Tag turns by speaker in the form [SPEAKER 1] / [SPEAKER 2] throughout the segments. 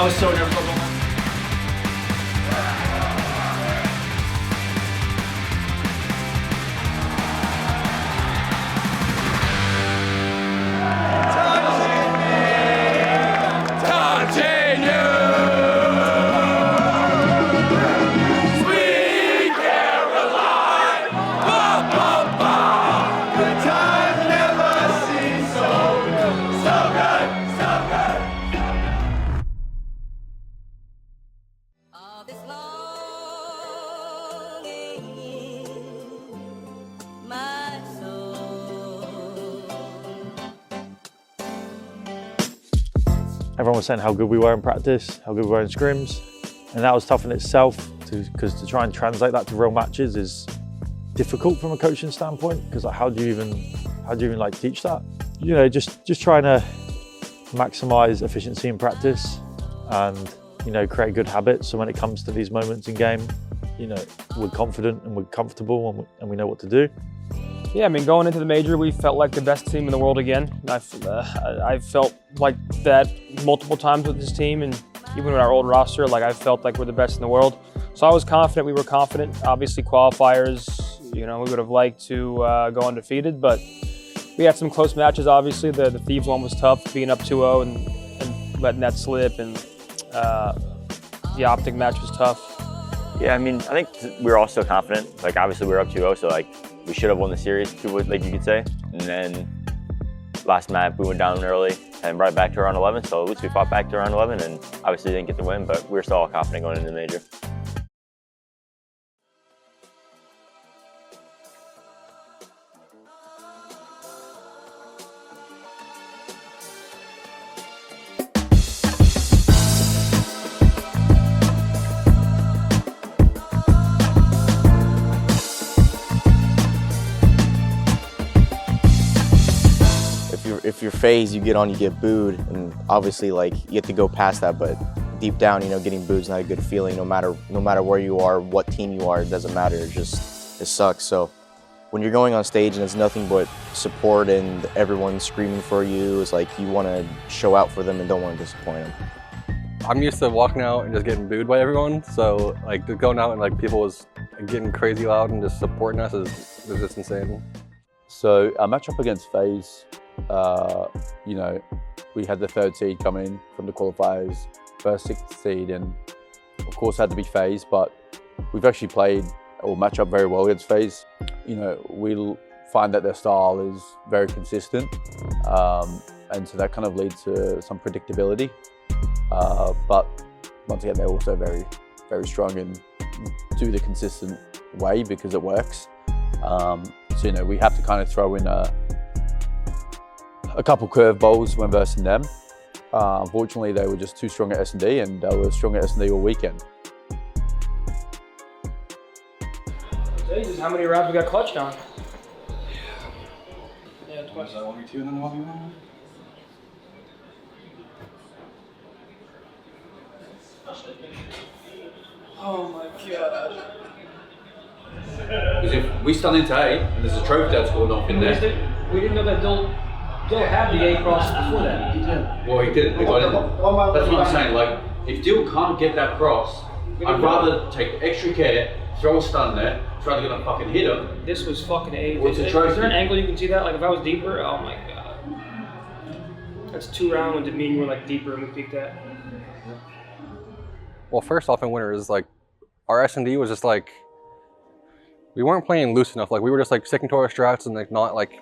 [SPEAKER 1] was so nervous about that.
[SPEAKER 2] Everyone was saying how good we were in practice, how good we were in scrims, and that was tough in itself because to try and translate that to real matches is difficult from a coaching standpoint. Because like, how do you even like teach that? You know, just trying to maximise efficiency in practice, and you know, create good habits. So when it comes to these moments in game, you know, we're confident and we're comfortable and we know what to do.
[SPEAKER 3] Yeah, I mean, going into the major, we felt like the best team in the world again. I felt like that multiple times with this team, and even with our old roster, like I felt like we're the best in the world. So I was confident, we were confident. Obviously qualifiers, you know, we would have liked to go undefeated, but we had some close matches, obviously. The Thieves one was tough, being up 2-0 and letting that slip, and the Optic match was tough.
[SPEAKER 4] Yeah, I mean, I think we were all still confident. Like, obviously we were up 2-0, so like, we should have won the series, like you could say. And then last map, we went down early and brought it back to round 11. So at least we fought back to round 11 and obviously didn't get the win, but we were still all confident going into the major.
[SPEAKER 5] If you're FaZe, you get on, you get booed, and obviously like you get to go past that, but deep down, you know, getting booed is not a good feeling. No matter where you are, what team you are, it doesn't matter. It sucks. So when you're going on stage and it's nothing but support and everyone's screaming for you, it's like you want to show out for them and don't want to disappoint them.
[SPEAKER 6] I'm used to walking out and just getting booed by everyone, so like going out and like people was getting crazy loud and just supporting us is just insane.
[SPEAKER 7] So our matchup against FaZe, you know, we had the 3rd seed come in from the qualifiers, first 6th seed, and of course had to be FaZe, but we've actually played or match up very well against FaZe. You know, we'll find that their style is very consistent, and so that kind of leads to some predictability. But once again, they're also very, very strong and do the consistent way because it works. So, you know, we have to kind of throw in a couple curveballs when versing them. Unfortunately, they were just too strong at S&D, and they were strong at S&D all weekend.
[SPEAKER 3] Jesus, how many rounds we got clutched on? Yeah, twice.
[SPEAKER 1] 1v2 and then 1v1?
[SPEAKER 3] Oh my god.
[SPEAKER 8] Because if we stand into A and there's a trophy that's going off in there.
[SPEAKER 3] We didn't know that Dill had the A cross before that. He did.
[SPEAKER 8] Well, he did. They got in. That's what I'm saying. Like, if Dill can't get that cross, I'd rather take extra care, throw a stun there, try to get a fucking hit him.
[SPEAKER 3] This was fucking A.
[SPEAKER 8] What's the
[SPEAKER 3] Is
[SPEAKER 8] trophy?
[SPEAKER 3] there an angle you can see that? Like, if I was deeper, oh my god. That's 2 rounds when Demi were like deeper and we peaked that.
[SPEAKER 6] Well, first off in winners, like our S&D was just like, we weren't playing loose enough. Like we were just like sticking to our strats and like not like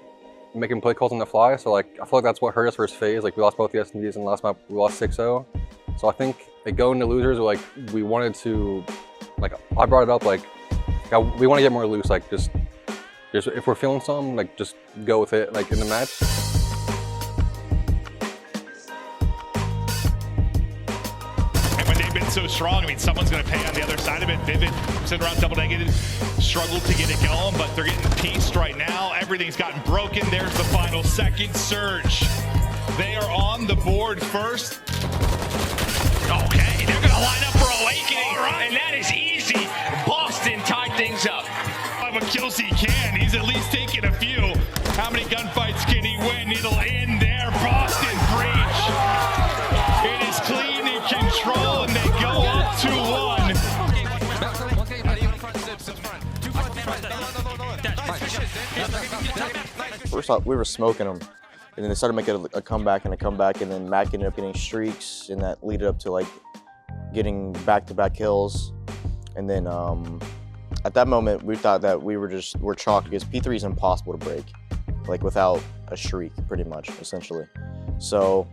[SPEAKER 6] making play calls on the fly. So like I feel like that's what hurt us versus FaZe. Like we lost both the S&Ds and last map we lost 6-0. So I think like going to losers, like we wanted to, like I brought it up, like we want to get more loose. Like just if we're feeling something, like just go with it. Like in the match.
[SPEAKER 9] So strong. I mean, someone's going to pay on the other side of it. Vivid sitting around double negative, struggled to get it going, but they're getting pieced right now. Everything's gotten broken. There's the final second surge. They are on the board first. Okay, they're going to line up for Awakening, right? And that is easy. Boston tied things up. Have a kills he can. He's at least taking a few. How many gunfights can he win? It'll end there. Boston breach. It is clean and controlled.
[SPEAKER 5] first off, we were smoking them, and then they started making a comeback and a comeback, and then Mac ended up getting streaks, and that leaded up to like getting back-to-back kills. And then at that moment, we thought that we're chalked because P3 is impossible to break, like without a streak, pretty much, essentially. So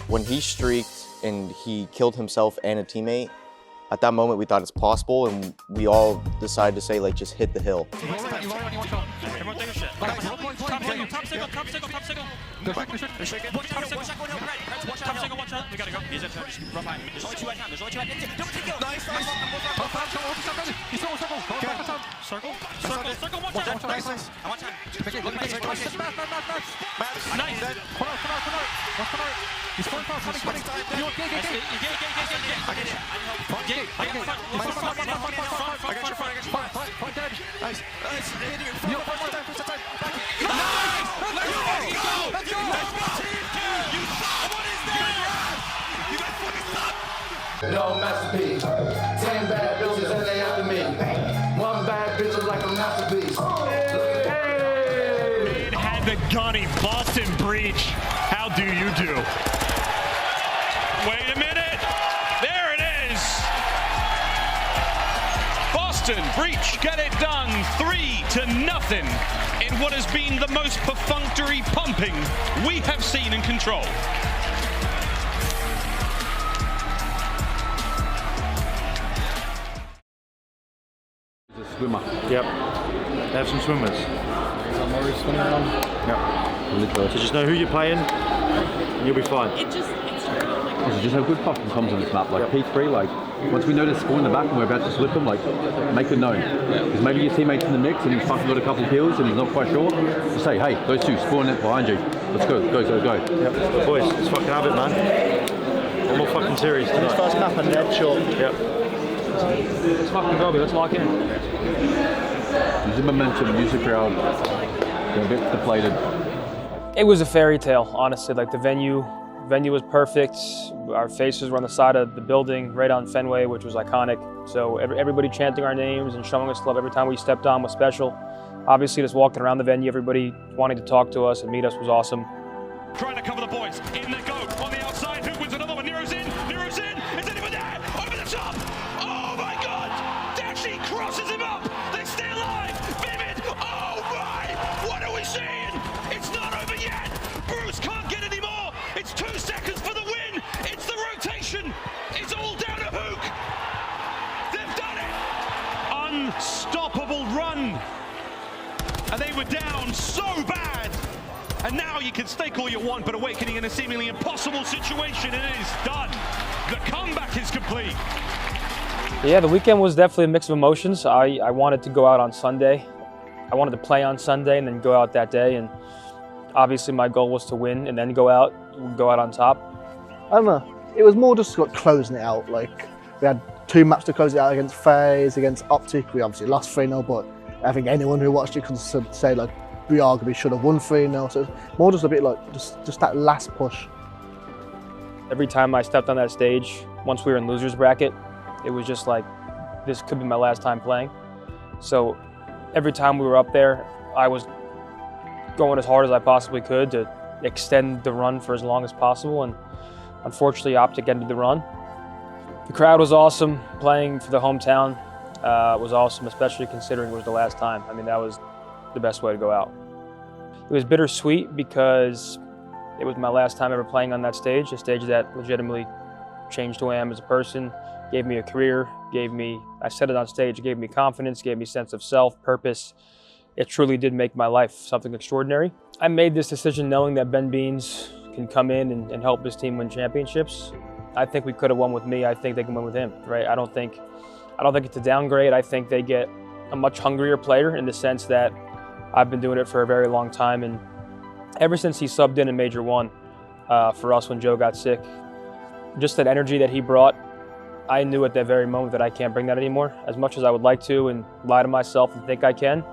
[SPEAKER 5] when he streaked and he killed himself and a teammate, at that moment we thought it's possible, and we all decided to say, like, just hit the hill.
[SPEAKER 10] No masterpiece. 10 bad bitches and they after me. One bad bitch is like a masterpiece.
[SPEAKER 9] Baad had the gunny. Boston breach. How do you do? Wait a minute. There it is. Boston breach get it done. 3-0 in what has been the most perfunctory pumping we have seen in Control.
[SPEAKER 7] Swimmer.
[SPEAKER 2] Yep. They have some swimmers.
[SPEAKER 7] Swimming around.
[SPEAKER 2] Yep. So just know who you're playing, and you'll be fine.
[SPEAKER 7] Also, just have good fucking comms on this map. Like P3, like once we know to spawn in the back and we're about to slip them, like make it known. Because maybe your teammate's in the mix and he's fucking got a couple kills and he's not quite sure. Just say, hey, those two spawn it behind you. Let's go, go, go, go.
[SPEAKER 2] Yep. Boys, let's fucking have it, man. One more fucking series tonight.
[SPEAKER 11] First map and dead short.
[SPEAKER 2] Yep.
[SPEAKER 3] Let's fucking go, let's lock in.
[SPEAKER 7] Use the momentum, use the crowd. They're a bit deflated.
[SPEAKER 3] It was a fairy tale, honestly. Like the venue was perfect. Our faces were on the side of the building, right on Fenway, which was iconic. So everybody chanting our names and showing us love every time we stepped on was special. Obviously, just walking around the venue, everybody wanting to talk to us and meet us was awesome.
[SPEAKER 9] Trying to cover the boys. In they go. On the outside. Who wins another one? Nero's in. Nero's in. Is anyone there? Over the top. Oh my God. Dashy crosses him up. They stay alive. Vivid. Oh my. What are we seeing? It's not over yet. Bruce can't get any more. It's 2 seconds for the win. It's the rotation. It's all down to Hook. They've done it. Unstoppable run. And they were down so bad. And now you can stake all you want, but Awakening in a seemingly impossible situation, it is done. The comeback is complete.
[SPEAKER 3] Yeah, the weekend was definitely a mix of emotions. I wanted to go out on Sunday. I wanted to play on Sunday and then go out that day. And obviously my goal was to win and then go out on top.
[SPEAKER 11] I don't know. It was more just like closing it out. Like we had 2 maps to close it out against FaZe, against Optic. We obviously lost 3-0, but I think anyone who watched it could say like, we arguably should have won 3-0, so it's more just a bit like just that last push.
[SPEAKER 3] Every time I stepped on that stage, once we were in losers bracket, it was just like, this could be my last time playing. So every time we were up there, I was going as hard as I possibly could to extend the run for as long as possible, and unfortunately Optic ended the run. The crowd was awesome, playing for the hometown was awesome, especially considering it was the last time. I mean, that was the best way to go out. It was bittersweet because it was my last time ever playing on that stage, a stage that legitimately changed who I am as a person, gave me a career, I said it on stage, it gave me confidence, gave me sense of self, purpose. It truly did make my life something extraordinary. I made this decision knowing that Ben Beans can come in and help his team win championships. I think we could have won with me, I think they can win with him, right? I don't think it's a downgrade. I think they get a much hungrier player in the sense that I've been doing it for a very long time, and ever since he subbed in Major 1 for us when Joe got sick, just that energy that he brought, I knew at that very moment that I can't bring that anymore. As much as I would like to and lie to myself and think I can,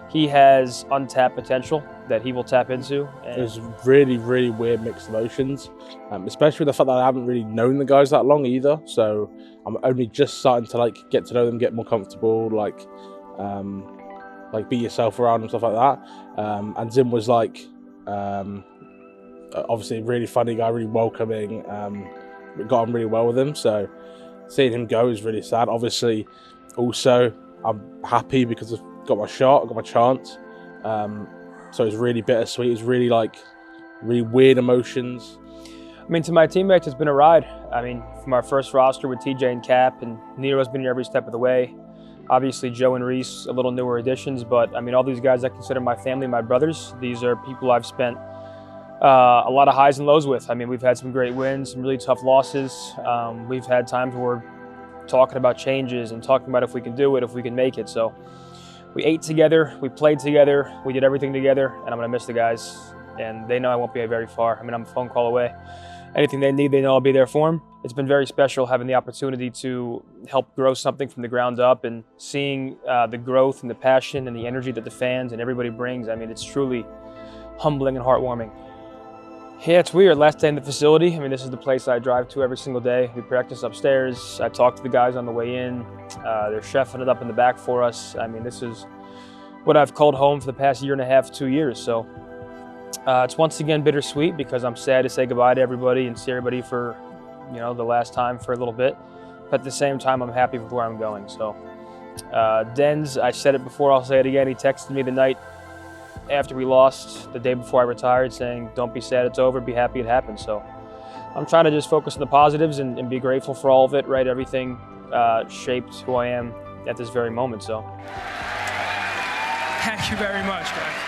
[SPEAKER 3] he has untapped potential that he will tap into.
[SPEAKER 12] It was really, really weird mixed emotions, especially the fact that I haven't really known the guys that long either. So I'm only just starting to like get to know them, get more comfortable. Like, like be yourself around and stuff like that. And Zim was like, obviously a really funny guy, really welcoming. We got on really well with him, so seeing him go is really sad. Obviously, also I'm happy because I've got my shot, I got my chance. So it's really bittersweet. It's really really weird emotions.
[SPEAKER 3] I mean, to my teammates, it's been a ride. I mean, from our first roster with TJ and Cap, and Nero's been here every step of the way. Obviously, Joe and Reese, a little newer additions, but I mean, all these guys I consider my family, my brothers. These are people I've spent a lot of highs and lows with. I mean, we've had some great wins, some really tough losses. We've had times where we're talking about changes and talking about if we can do it, if we can make it. So we ate together, we played together, we did everything together, and I'm gonna miss the guys. And they know I won't be very far. I mean, I'm a phone call away. Anything they need, they know I'll be there for them. It's been very special having the opportunity to help grow something from the ground up, and seeing the growth and the passion and the energy that the fans and everybody brings. I mean, it's truly humbling and heartwarming. Yeah, it's weird. Last day in the facility. I mean, this is the place I drive to every single day. We practice upstairs. I talk to the guys on the way in. They're chefing it up in the back for us. I mean, this is what I've called home for the past 1.5 to 2 years. So it's once again bittersweet because I'm sad to say goodbye to everybody and see everybody for, the last time for a little bit. But at the same time, I'm happy with where I'm going. So Denz, I said it before, I'll say it again. He texted me the night after we lost, the day before I retired, saying, don't be sad it's over, be happy it happened. So I'm trying to just focus on the positives and be grateful for all of it, right? Everything shaped who I am at this very moment, so.
[SPEAKER 13] Thank you very much, guys.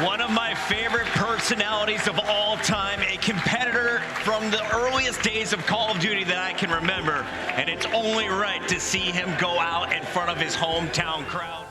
[SPEAKER 14] One of my favorite personalities of all time, a competitor from the earliest days of Call of Duty that I can remember, and it's only right to see him go out in front of his hometown crowd.